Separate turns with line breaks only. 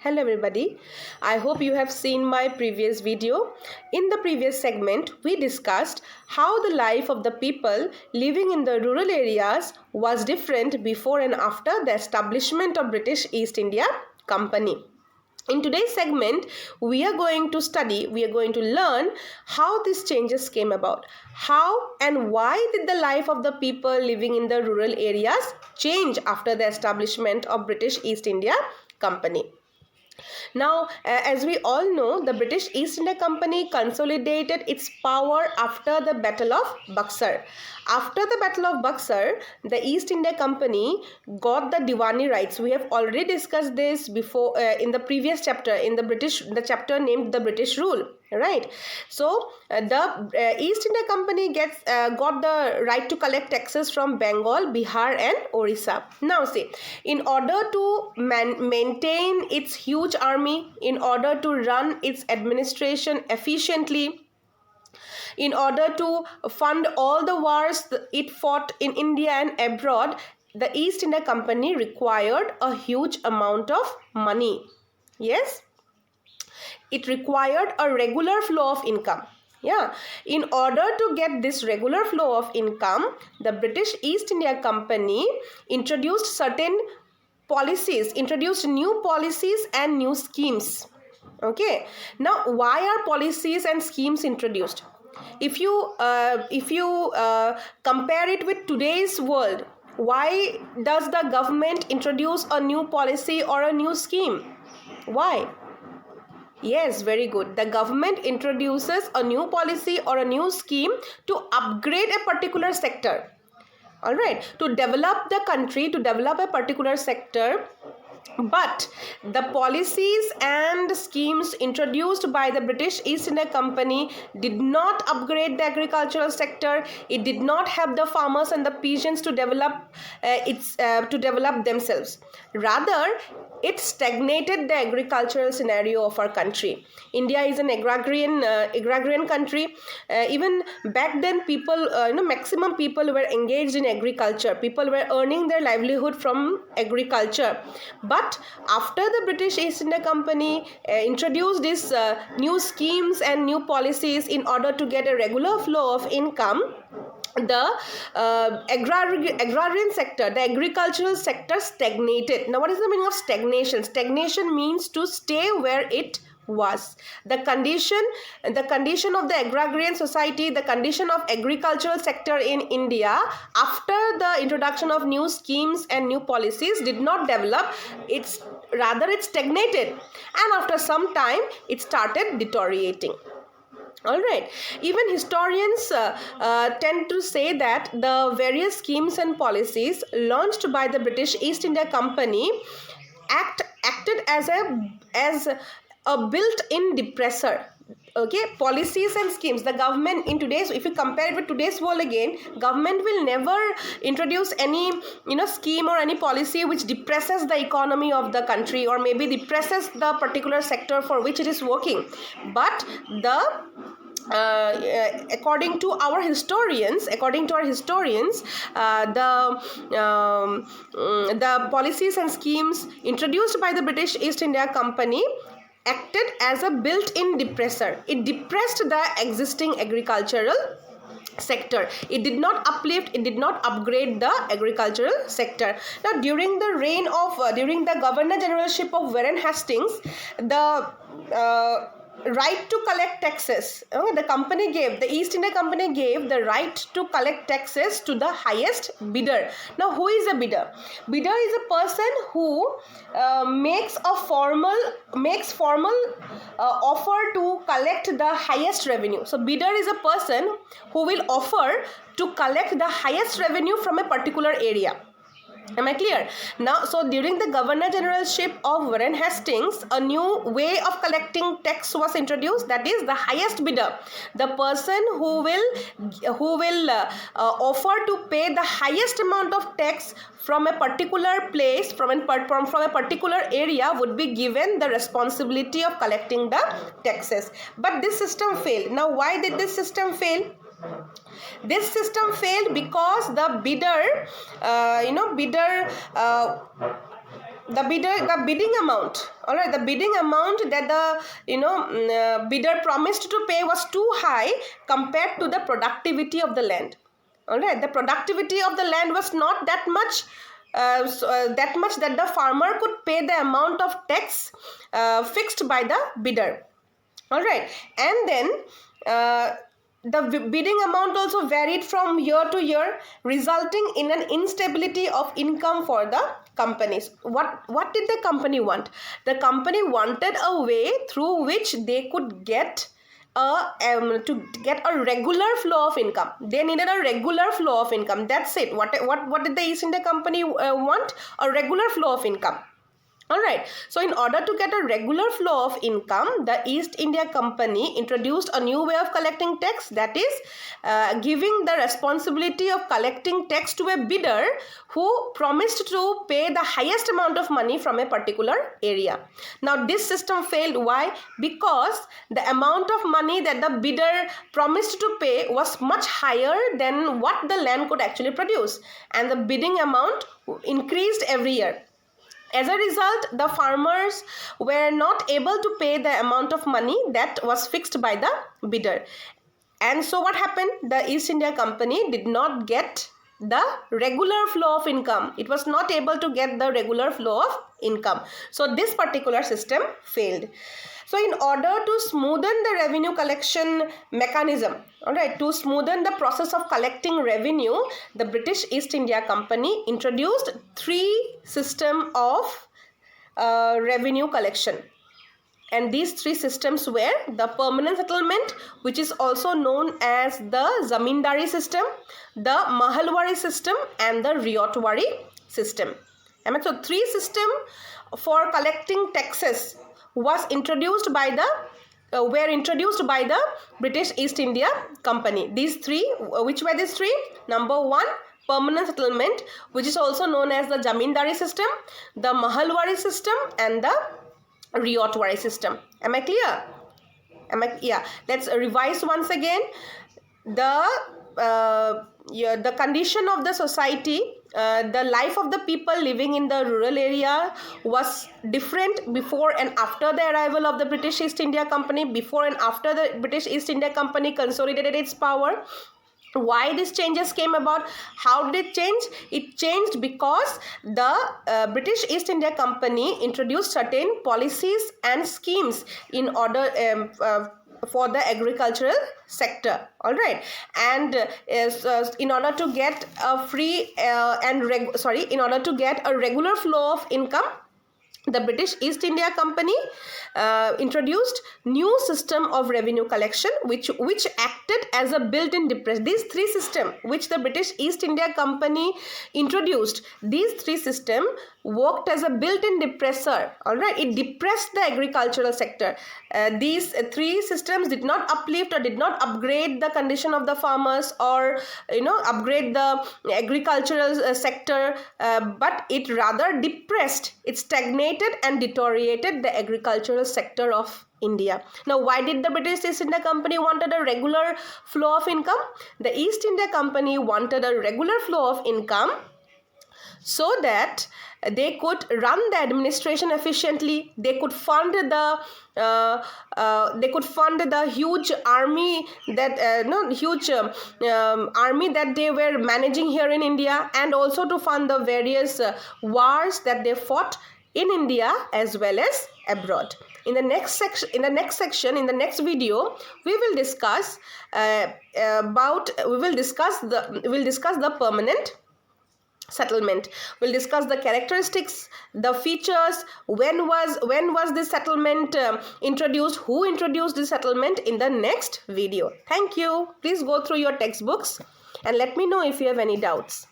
Hello everybody, I hope you have seen my previous video. In the previous segment, we discussed how the life of the people living in the rural areas was different before and after the establishment of British East India Company. In today's segment, we are going to learn how these changes came about. How and why did the life of the people living in the rural areas change after the establishment of British East India Company? Now, as we all know, the British East India Company consolidated its power after the Battle of Buxar. After the Battle of Buxar, the East India Company got the Diwani rights. We have already discussed this before in the previous chapter, in the chapter named the British Rule. Right. So the East India Company got the right to collect taxes from Bengal, Bihar, and Orissa. Now, see, in order to maintain its huge army, in order to run its administration efficiently, in order to fund all the wars it fought in India and abroad, the East India Company required a huge amount of money. Yes. It required a regular flow of income. Yeah, in order to get this regular flow of income, the British East India Company introduced new policies and new schemes. Okay, now why are policies and schemes introduced? If you compare it with today's world, why does the government introduce a new policy or a new scheme? Why? Yes, very good. The government introduces a new policy or a new scheme to upgrade a particular sector. All right, to develop the country, to develop a particular sector. But the policies and schemes introduced by the British East India Company did not upgrade the agricultural sector. It did not help the farmers and the peasants to develop themselves. Rather, it stagnated the agricultural scenario of our country. India is an agrarian country. Even back then, maximum people were engaged in agriculture. People were earning their livelihood from agriculture. But after the British East India Company introduced these new schemes and new policies in order to get a regular flow of income, the agrarian sector, the agricultural sector stagnated. Now, what is the meaning of stagnation? Stagnation means to stay where it was. The condition of the agrarian society, the condition of agricultural sector in India after the introduction of new schemes and new policies did not develop. It stagnated, and after some time it started deteriorating. All right. Even historians tend to say that the various schemes and policies launched by the British East India Company acted as a built-in depressor. Okay, policies and schemes. The government in today's, if you compare it with today's world again, government will never introduce any scheme or any policy which depresses the economy of the country or maybe depresses the particular sector for which it is working. But according to our historians, the policies and schemes introduced by the British East India Company acted as a built-in depressor. It depressed the existing agricultural sector. It did not uplift, it did not upgrade the agricultural sector. Now, during the Governor Generalship of Warren Hastings, the right to collect taxes, the East India Company gave the right to collect taxes to the highest bidder. Now, who is a bidder? Bidder is a person who makes formal offer to collect the highest revenue. So bidder is a person who will offer to collect the highest revenue from a particular area. Am I clear? Now, so during the Governor Generalship of Warren Hastings, a new way of collecting tax was introduced. That is the highest bidder, the person who will offer to pay the highest amount of tax from a particular place, from a particular area, would be given the responsibility of collecting the taxes. But this system failed. Now, why did this system fail? This system failed because the bidder the bidding amount, all right, the bidding amount that the bidder promised to pay was too high compared to the productivity of the land. All right, the productivity of the land was not that much, that much that the farmer could pay the amount of tax fixed by the bidder. All right, and then the bidding amount also varied from year to year, resulting in an instability of income for the companies. What did the company want? The company wanted a way through which they could get to get a regular flow of income. They needed a regular flow of income. That's it. What did the East India Company want? A regular flow of income. All right, so in order to get a regular flow of income, the East India Company introduced a new way of collecting tax, that is giving the responsibility of collecting tax to a bidder who promised to pay the highest amount of money from a particular area. Now this system failed. Why? Because the amount of money that the bidder promised to pay was much higher than what the land could actually produce, and the bidding amount increased every year. As a result, the farmers were not able to pay the amount of money that was fixed by the bidder. And so what happened? The East India Company did not get the regular flow of income. It was not able to get the regular flow of income. So this particular system failed. So in order to smoothen the revenue collection mechanism, all right, to smoothen the process of collecting revenue, the British East India Company introduced three systems of revenue collection. And these three systems were the permanent settlement, which is also known as the Zamindari system, the Mahalwari system, and the Riotwari system. So three systems for collecting taxes was introduced by the were introduced by the British East India Company. These three, which were these three? Number one, permanent settlement, which is also known as the Zamindari system, the Mahalwari system, and the Riotwari system. Am I clear? Yeah. Let's revise once again. The condition of the society, the life of the people living in the rural area was different before and after the arrival of the British East India Company, before and after the British East India Company consolidated its power. Why these changes came about? How did it change? It changed because the British East India Company introduced certain policies and schemes in order for the agricultural sector. All right, and in order to get a free in order to get a regular flow of income, the British East India Company introduced new system of revenue collection, which acted as a built-in depressor. These three systems which the British East India Company introduced, these three systems worked as a built-in depressor. All right, it depressed the agricultural sector. These three systems did not uplift or did not upgrade the condition of the farmers, or upgrade the agricultural sector, but it rather depressed, it stagnated and deteriorated the agricultural sector of India. Now, why did the British East India Company wanted a regular flow of income? The East India Company wanted a regular flow of income so that they could run the administration efficiently. They could fund the huge army that army that they were managing here in India, and also to fund the various wars that they fought in India as well as abroad. In the next video, we will discuss the permanent settlement. We'll discuss the characteristics, the features, when was this settlement introduced, who introduced this settlement, in the next video. Thank you. Please go through your textbooks and let me know if you have any doubts.